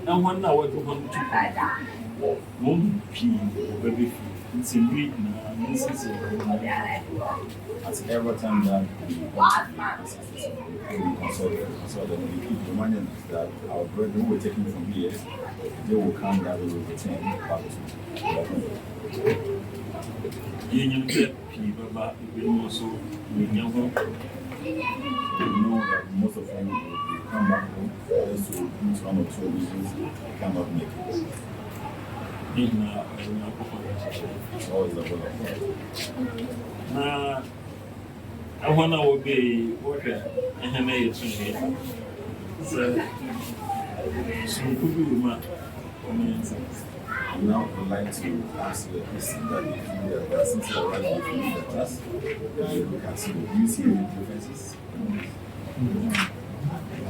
And one hour to one to won't pee baby. It's a week now. This is as every time that we consult them, we keep reminding us that our bread who we're taking from here, they will come that we will return back to. You get people back, you also you know that most of them will come back home, just to use 1 or 2 reasons they cannot make it. It's always a problem. I want to obey what I made to me. So, could you now I'd like to ask you a question that if you are since you are running with the class, you can see, do you see any differences?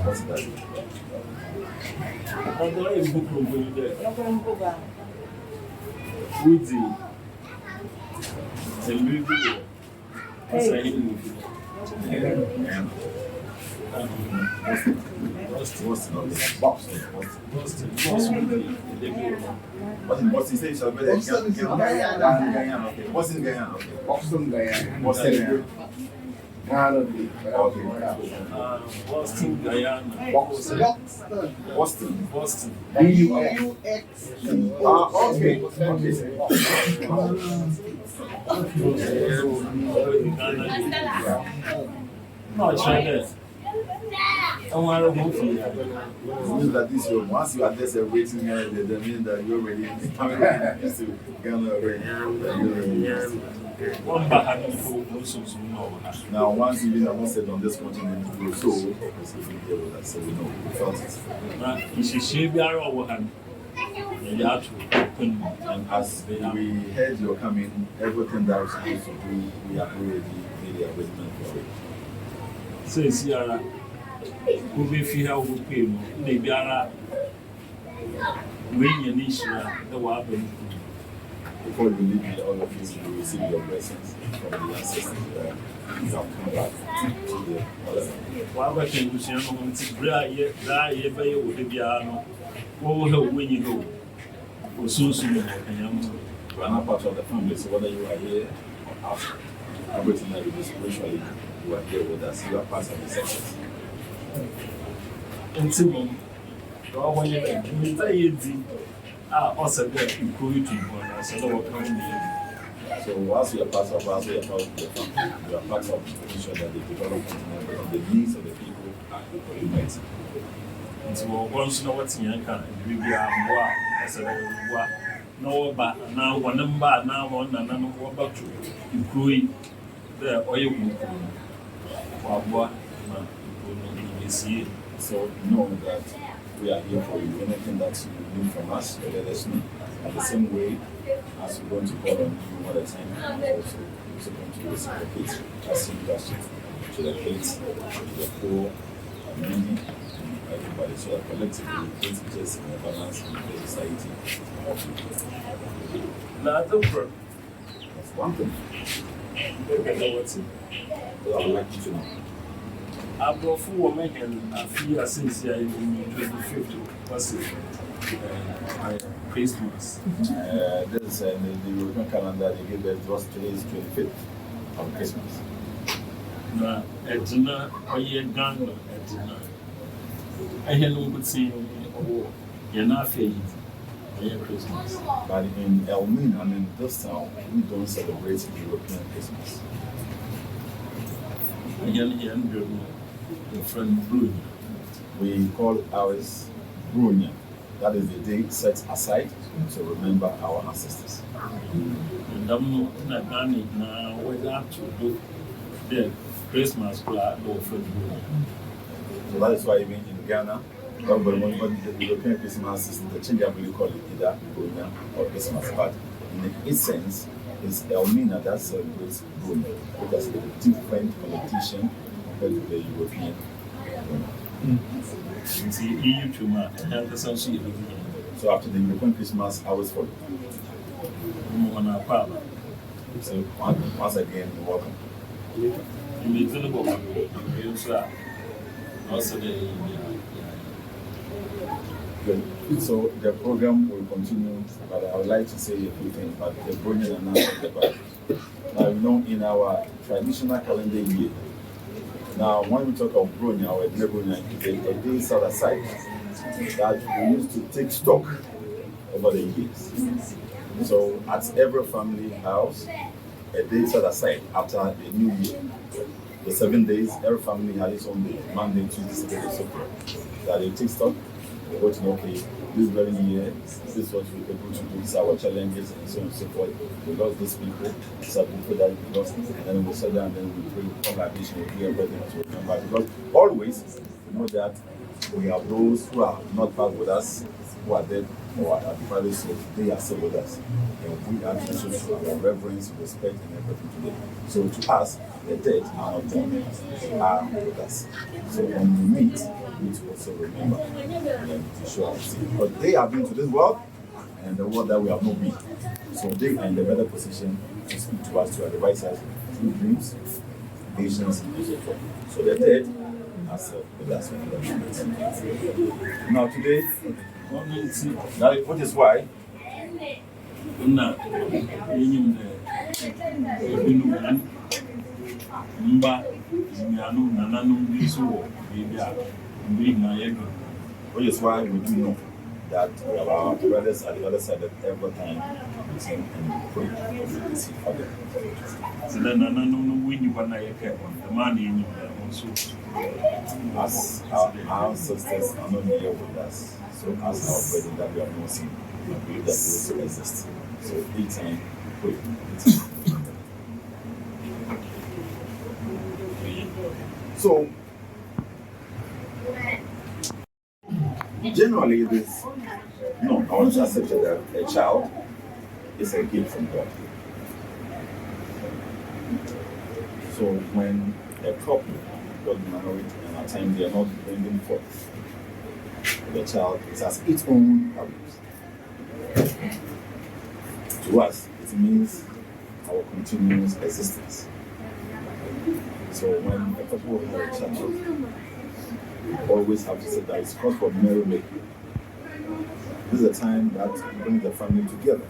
What's that? I'm going to book over there. Woody. And we do. What's I him with What's he saying? Shall be What's in Ghanaian? Boston Guyana. Boston, Guyana. Boston. B-U-X-T. Okay. No, try that. I want to move from there. It means that this year, once you are there celebrating here, that means that you're already coming to Ghana already. Now, once you've been announced on this continent, you so because you've been here with us, so we know we felt it. And as we heard you're coming, everything that was supposed to do, we have already made the arrangement for it. So, it's here. Who be fear will pay no, maybe ara when you need the weapon. Before you leave me, all of you will receive your blessings from the ancestors that you have come back to the other. Whatever can you say, I'm going to die by you with the piano. Oh, help when you go. Or soon, you are not part of the family, so whether you are here or out, everything that you do spiritually, you are here with us. You are part of the success. And Simon, when you also get encouraging one, so so once you are part of us, you are part of the family, you are part of making sure that the development of the needs of the people are met. And so once you know what's in your account, we be a no, but now one number, now one, and none of what about you, including the oil. So know that we are here for you. Anything that you need from us, let us know. And the same way as we're going to call on you all the time, we're also going to reciprocate as leadership to the kids, to the poor, and needy, and everybody. So that collectively, it's just in a balance in the society. That's one thing. So I would like you to know. I've got 4 women and a few since I in 2050. What's it? Christmas. This is the European calendar they give us was today is 25th of Christmas. No, it's not a year gone. It's not. I had no good saying, you're not failing. Christmas. But in Elmin, I mean, this town, we don't celebrate European Christmas. We call ours Brunia. That is the day set aside to remember our ancestors. Don't know now whether to do the Christmas club or for the So that is why even in Ghana, the European Christmas is interchangeably called either Bronya or Christmas. But in its sense, it's Elmina that celebrates Bronya, because it's a different connotation compared to the European. You see, EU to my health associate. So after the European Christmas, I was for it. So once again, welcome. You may tell about also the Good. So the program will continue, but I would like to say a few things about the Bronya and now, you know, in our traditional calendar year, now when we talk of Bronya or Bronya, it's a day set aside that we used to take stock over the years. So at every family house, a day set aside after the new year. The 7 days, every family had its own day, Monday, Tuesday, Saturday, so forth. That they take stock, they go to know, okay, this very year, this is what we're able to do, these are our challenges, and so on and so forth. We lost these people, these are people that we lost, and then we sit down and then we pray, congratulations, we do everything to remember. Because always, we know that we have those who are not back with us, who are dead, or are at the Father's soul, they are still with us. And we are to show our reverence, respect, and everything to them. So to us, the dead are not born, they are with us. So when we meet, we need to also remember and to show our sin. But they have been to this world, and the world that we have not been. So they are in the better position to speak to us, to advise us through dreams, visions, and so forth. So the dead are still with us. Now today, which is why we do know that we have our brothers at the other side at every time we sing and we pray and we receive for them. So then I know when you want to get the money in your also. As our ancestors are not here with us, so as our brethren that we have not seen, we believe that they also exist. So each time we pray. So generally it is not always accepted that a child is a gift from God. So when a couple got married and at times they are not bringing forth, the child is as its own values. To us, it means our continuous existence. So when a couple have a child, we always have to say that it's called for merrymaking. This is a time that brings the family together.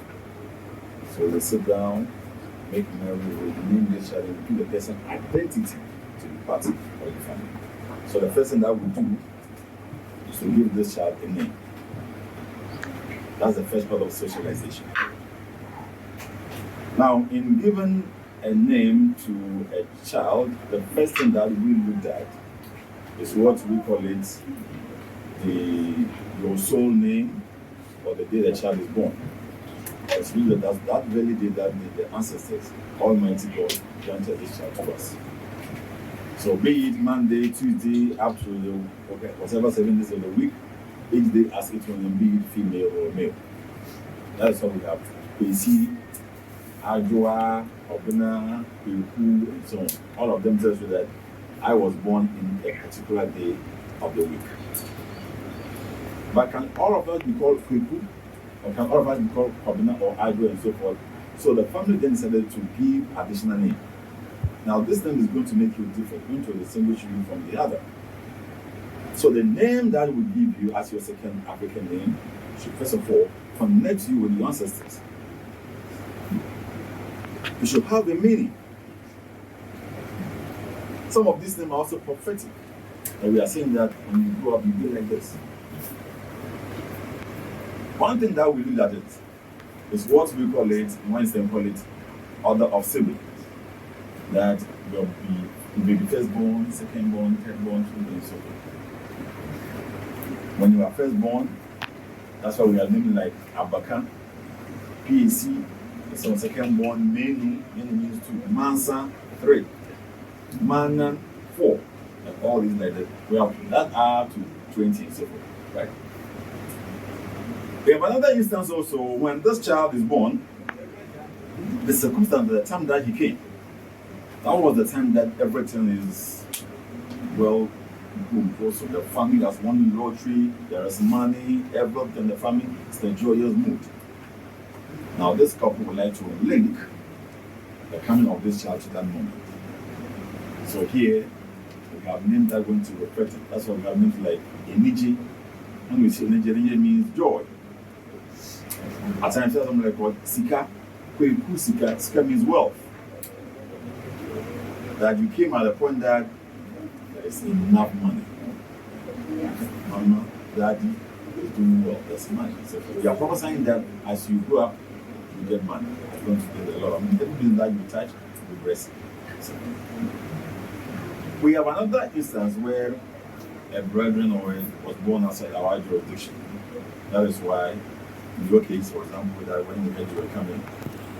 So they sit down, make merry, we name this child, and give the person identity to the party or the family. So the first thing that we do is to give this child a name. That's the first part of socialization. Now, in giving a name to a child, the first thing that we look at is what we call it your soul name, or the day the child is born. It's really that very day that the ancestors, Almighty God, granted this child to us. So be it Monday, Tuesday, up to whatever 7 days of the week, each day as it will be it female or male. That's what we have. PC, Ajwa, Obina, Piku, and so on. All of them tell you that I was born in a particular day of the week. But can all of us be called Piku? Or can all of us be called Obina or Ajwa and so forth? So the family then decided to give additional name. Now this name is going to make you different, going to distinguish you from the other. So the name that will give you as your second African name should first of all connect you with your ancestors. You should have a meaning. Some of these names are also prophetic. And we are saying that when you grow up, you be like this. One thing that we look at it is what we call it, in Western call it, order of siblings. That you'll be firstborn, secondborn, thirdborn, and so forth. When you are firstborn, that's why we are naming like Abaka, PAC, So second born, Menu means 2, Mansa 3, Manan 4, and all these like that. Well, that are to 20 and so forth, right? We have another instance also when this child is born, the circumstance, the time that he came, that was the time that everything is well boom. Also, the family has won the lottery, there is money, everything, the family is in a joyous mood. Now, this couple would like to link the coming of this child to that moment. So here, we have names that are going to reflect it. That's why we have names like Eniji. When we say Eniji, Eniji means joy. At times, something like what? Sika. Kweku Sika. Sika means wealth. That you came at the point that there is enough money. Mama, daddy is doing well. There's money. So you are prophesying that as you grow up, you get money. You're going to get a lot of money. Everything that you touch will be blessed. So, we have another instance where a brethren was born outside our jurisdiction. That is why, in your case, for example, that when the men were coming,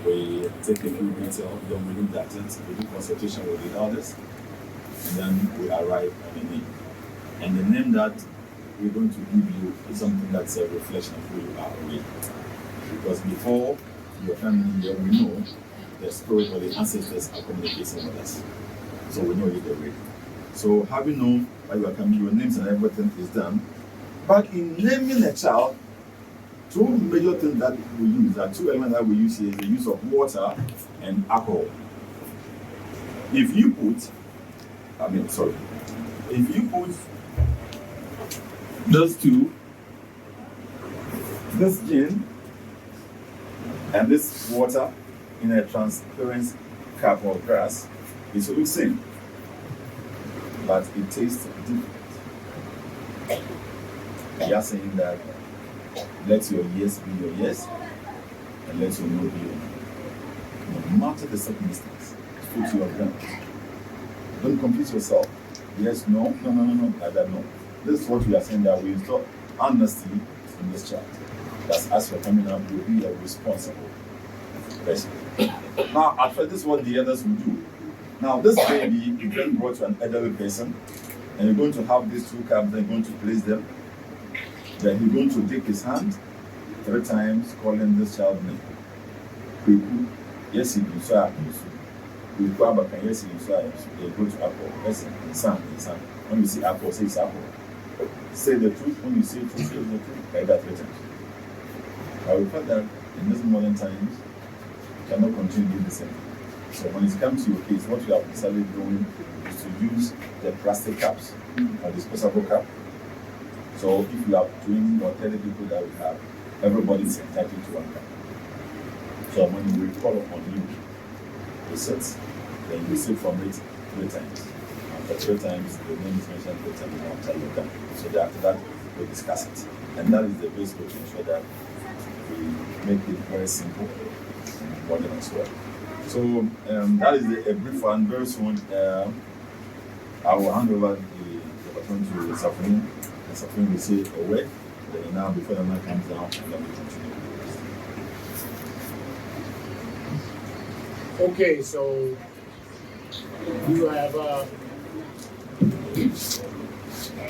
we take a few details, then we look at it, we do consultation with the elders, and then we arrive at a name. And the name that we're going to give you is something that's a reflection of who you are already. Because before your family here, we know the spirit or the ancestors are communicating with us. So we know you already. So having known why you are coming, your names and everything is done. But in naming a child, two major things that we use, there are two elements that we use here, is the use of water and alcohol. If you put those two, this gin and this water in a transparent cup of glass, it will look same, but it tastes different. We are saying that let your yes be your yes, and let your no be your no. No matter the circumstance, put your ground. Don't confuse yourself. Yes, no, like that, no. This is what we are saying, that we install honesty in this child. That's as we're coming up, you'll be a responsible person. Now, at first, this is what the others will do. Now, this baby, you can brought to an elderly person, and you're going to have these two cups, and you're going to place them. Then you're going to take his hand 3 times, calling this child's name. Kweku, yes, he do so. Kweku Abaka, yes, he do so. They go to apple. Yes, son. When you see apple, say it's apple. Say the truth. When you say truth, say the truth. Like that 3 times. I will put that in this modern times, you cannot continue doing the same. So when it comes to your case, what you have decided doing is to use the plastic cups, or disposable cup. So if you have 20 or 30 people that we have, everybody is entitled to 1 cup. So when we call upon you, you sit, then you sit from it 3 times. After 3 times, the name is mentioned 3 times, after you're done. So after that, we discuss it. And that is the best way to ensure that we make it very simple and modern as well. So that is a brief one. Very soon, I will hand over the baton to Safrin. And Safrin will say a word. Then now, before the man comes down, and then we continue. Okay, so you have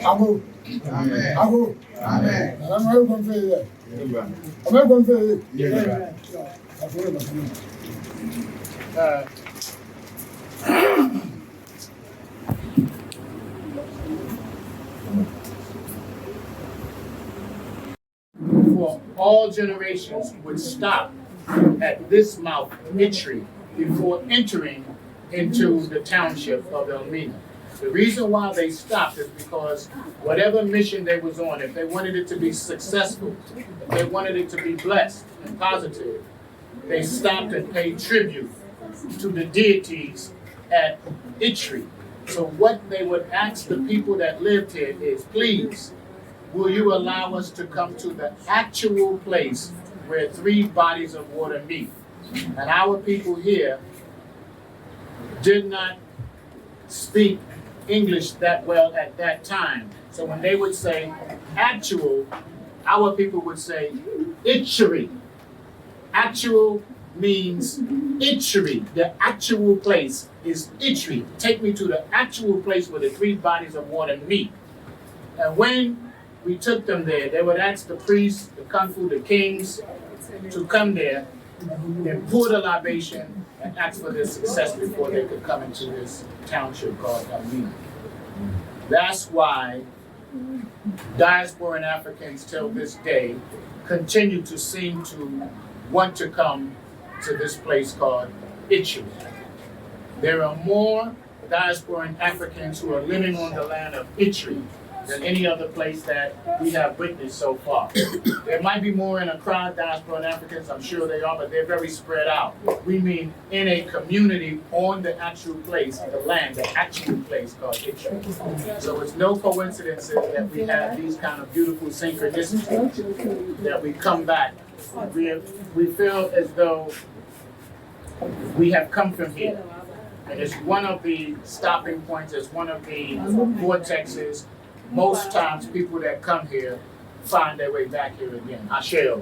Abu. Amen. Abu. Amen. I'm not going to say that. I'm not going to say that. For all generations would stop at this mouth, Mitri, before entering into the township of Elmina. The reason why they stopped is because whatever mission they was on, if they wanted it to be successful, if they wanted it to be blessed and positive, they stopped and paid tribute to the deities at Itri. So what they would ask the people that lived here is, please, will you allow us to come to the actual place where 3 bodies of water meet? And our people here did not speak English that well at that time. So when they would say actual, our people would say Itchery. Actual means Itchery. The actual place is Itchery. Take me to the actual place where the three bodies of water meet. And when we took them there, they would ask the priests, the kung fu, the kings to come there and pour the libation and ask for their success before they could come into this township called Almina. That's why diasporan Africans till this day continue to seem to want to come to this place called Itchery. There are more diasporan Africans who are living on the land of Itchery than any other place that we have witnessed so far. There might be more in Accra diasporan Africans, I'm sure they are, but they're very spread out. We mean in a community on the actual place, the land, the actual place called Itchery. So it's no coincidence that we have these kind of beautiful synchronicities, that we come back. We feel as though we have come from here. And it's one of the stopping points, it's one of the vortexes. Most times people that come here find their way back here again. Asheo.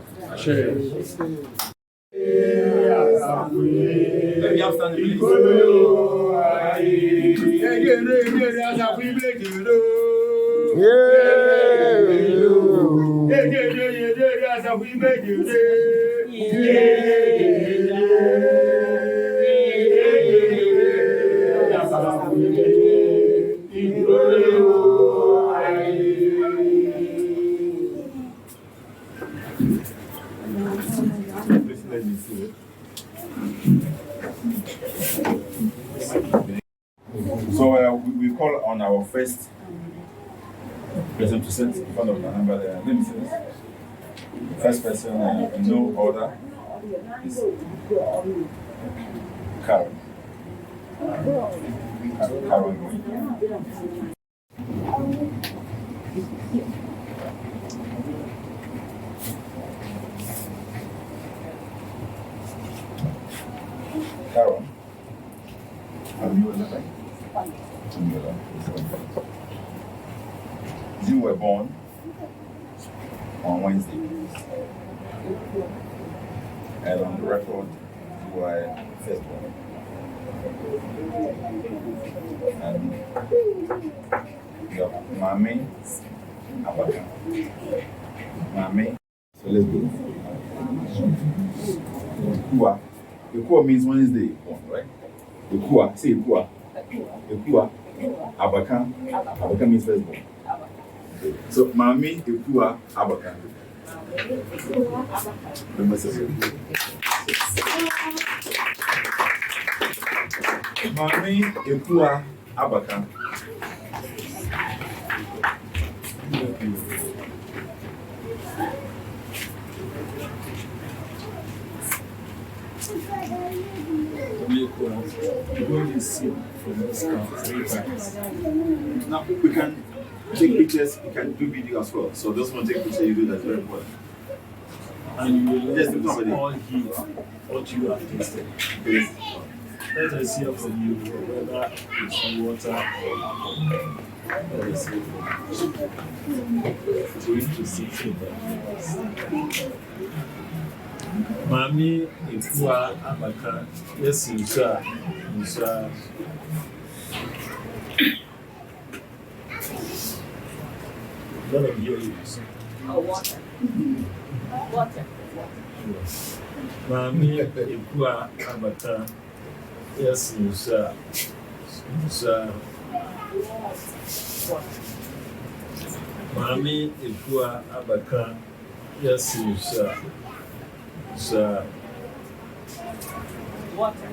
So we call on our first person to sit in front of the number there. Let me see this. First person in no order is Karen. Karen. You were born on Wednesday, and on the record, you were firstborn. And your Mami, Abaka. Mami. So let's go. Ekua. Ekua means Wednesday born, right? Ekua. Say Ekua. Ekua. Abaka. Abaka means firstborn. So Mami Ekua Abaka. Mami Ekua Abaka. Now we can take pictures, you can do video as well. So those want to take pictures, you do that, very important. And you will Yes, let us all hear what you have tasted. Yes. Let us hear from you whether it's water or it's going to sit in the Mami Ekua Abaka, yes, you sir. Let them hear you. Oh, water. Water. Yes. Mami Ekua Abaka, yes, you sir. Mami Ekua Abaka, yes, you sir. Water.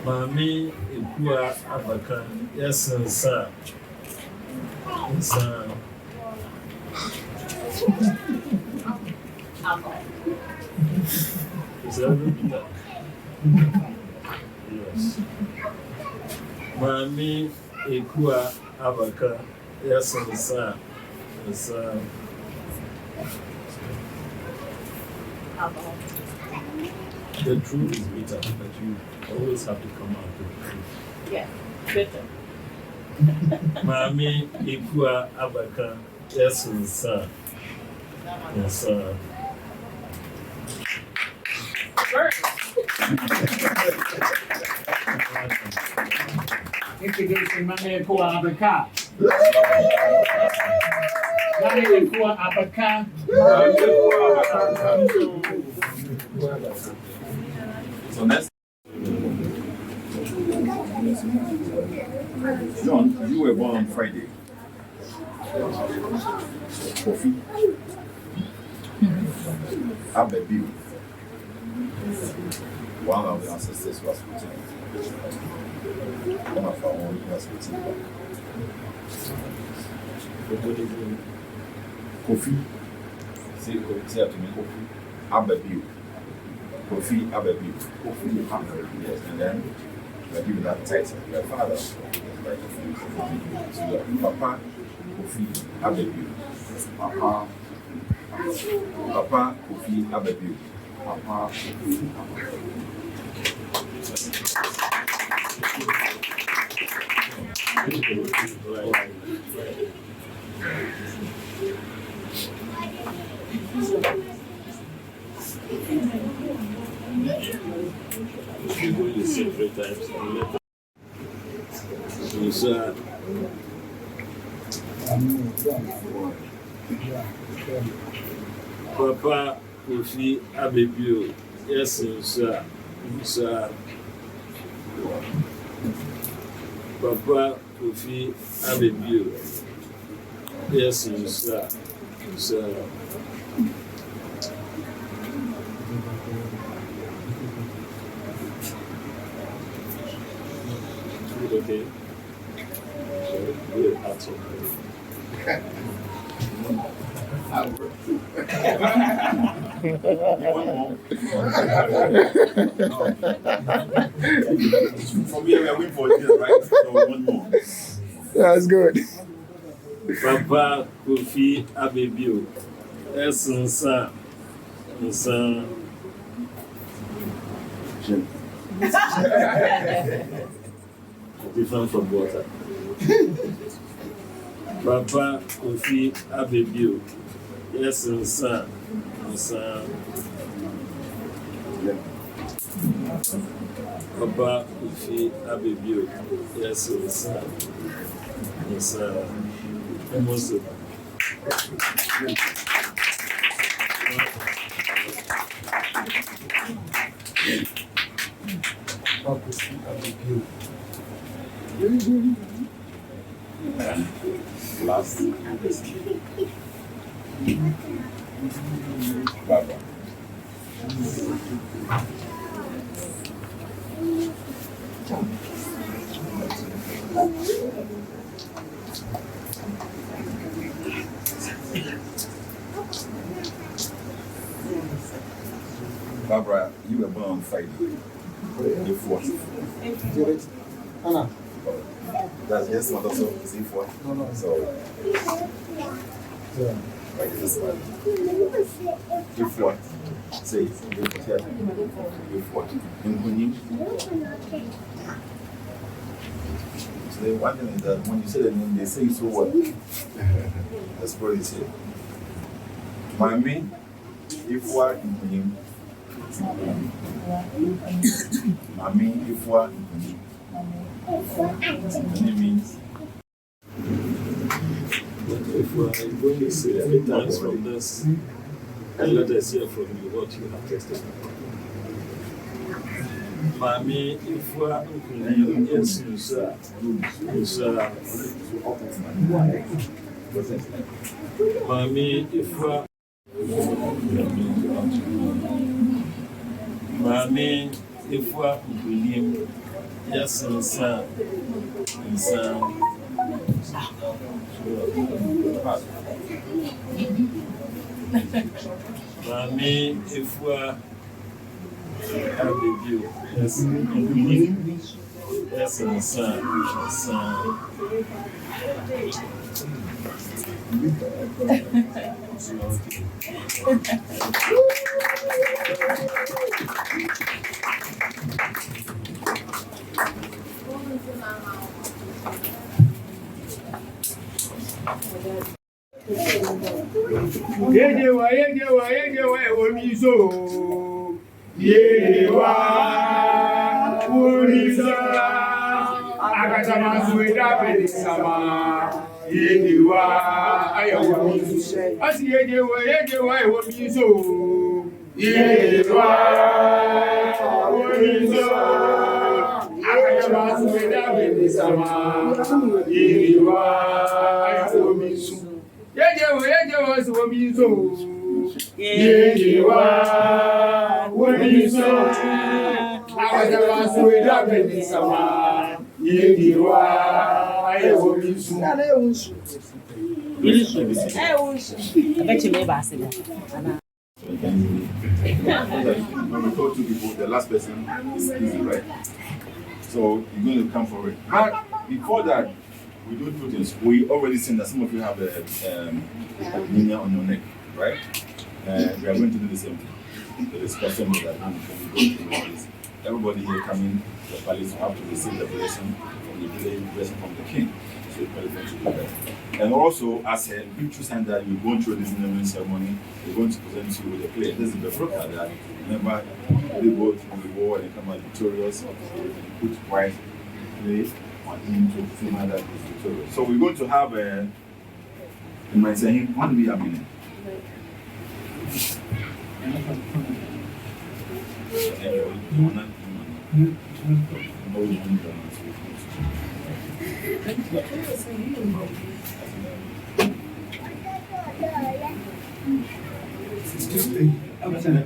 Mami Ekua Abaka, yes, sir. Alcohol. Is that yes. Mami Ekua Abaka, yes, sir. Alcohol. The truth is bitter, but you always have to come out with the truth. Yeah. Bitter. Mami Ikua Abaka, yes, sir. Yes, sir. Introducing Mami Ikua Abaka. Mami Ikua Abaka. So next, John, you were born on Friday. Kofi, Abebi, one of the ancestors was written. One of our own was written. Kofi, say to me, Kofi, Abebi. Kofi Abebi. Kofi Abebi, yes, and then I give you that title. Your father, so your Papa Kofi Abebi. Papa Kofi Abebi. Papa Kofi Papa Kofi Abebi, yes, sir. Sir. Papa Kofi Abebi, yes, sir. Sir. Okay. Good answer. From here, we are waiting for dinner, right? So one more. That's good. Papa Kofi Abebi, yes, sir. Sir. Different from water. Papa Kofi Abebi, yes, sir. Sir. Papa Kofi Abebi, yes, sir. Sir. Almost. Last. Baba. Barbara, you were born on Friday. The 4th. Anna. That's yes, one also. Is it 4th? No. So, like this one. The 4th. Say it. The 4th. In Gunim. So the one thing is that when you say the name, they say so what? That's what they say. Mami, if we are in Gunim. Mami, if we are in Gunim. And it means If we are going to say any times from this, and let us hear from you what you have testified. Mami, if we are yes, sir. Mami, if we are Mami, if we are yes, sir. Mami, if we are Abebi, yes, sir. When we call two people, the last person is easy, right? So you're going to come for it. But before that, we do two things. We already seen that some of you have a linear on your neck, right? We are going to do the same thing. The discussion is that when we go through all this, everybody here coming to the palace will have to receive the blessing from the village, blessing from the king. So you're going to do that. And also, as a future sign that you're going through this naming ceremony, we're going to present you with a play. This is the broker that whenever they go through the war and they come out victorious, you put white play on him to signal that he's victorious. So we're going to have a, you might say, one be a minute.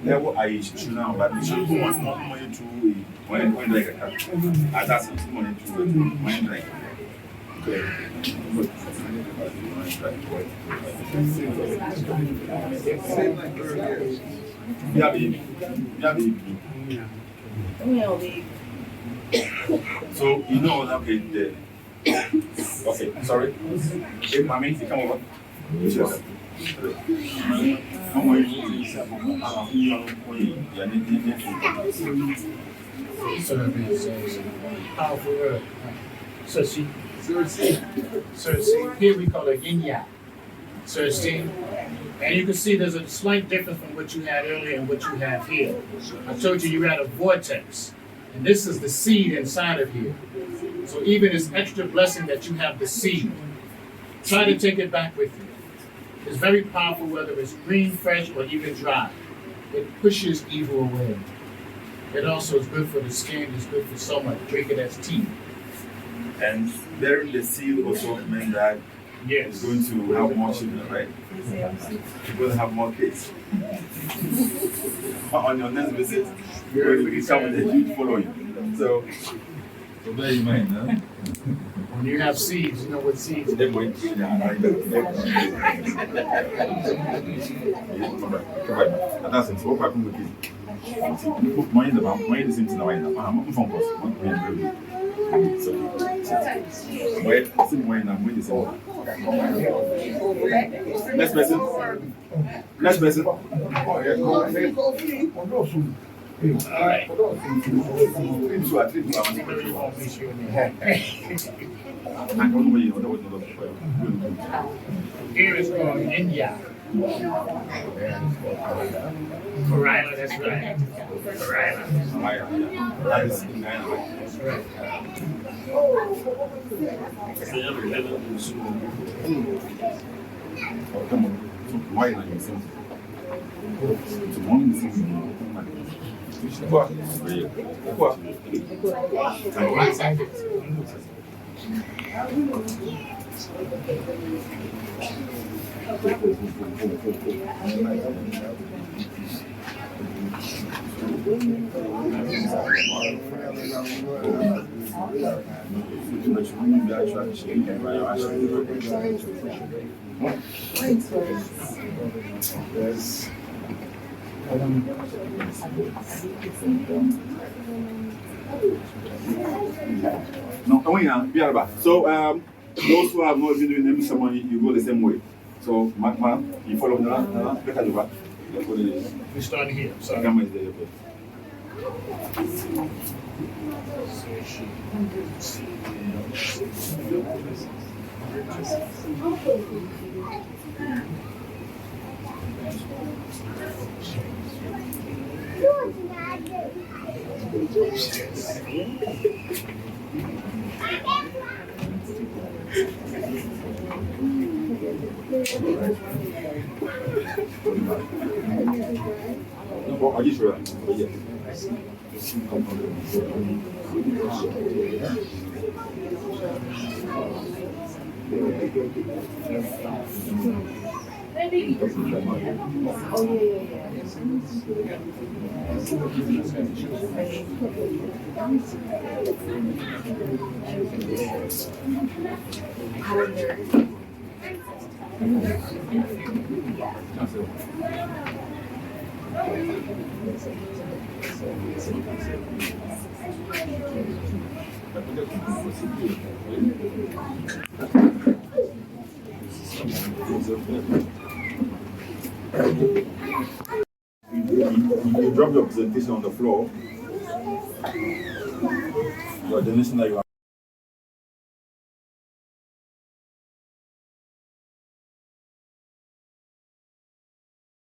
Level I should now, but we should want more money to when like a that's money to when like okay. So you know that okay, sorry. Hey, mommy, come over. Powerful word. Cersei. Here we call it Inya. Cersei. And you can see there's a slight difference from what you had earlier and what you have here. I told you had a vortex. And this is the seed inside of here. So even this extra blessing that you have the seed, try to take it back with you. It's very powerful whether it's green, fresh, or even dry. It pushes evil away. It also is good for the skin, it's good for so much. Drink it as tea. And bearing the seed also meant that Yes. it's going to have more children, right? You're going to have more kids. On your next visit, you're going to come with a huge following. So bear in mind, huh? When you have seeds, you know what seeds are. That's it. So what happened with it? Money in the bank, money is into the wine. I'm phone calls. So wait, see wine and wait is all. Next person. Next person. All right. Here is called India. Corrila, that's right. Corrila. That's right. Come on. Why not you sing? So one is no, so those who have not been doing naming ceremony, you go the same way. So Magma, you follow the look at the back. We start here. Sorry. Gamma is there. Well, are you sure? Yeah. You drop your presentation on the floor. Your donation that you have.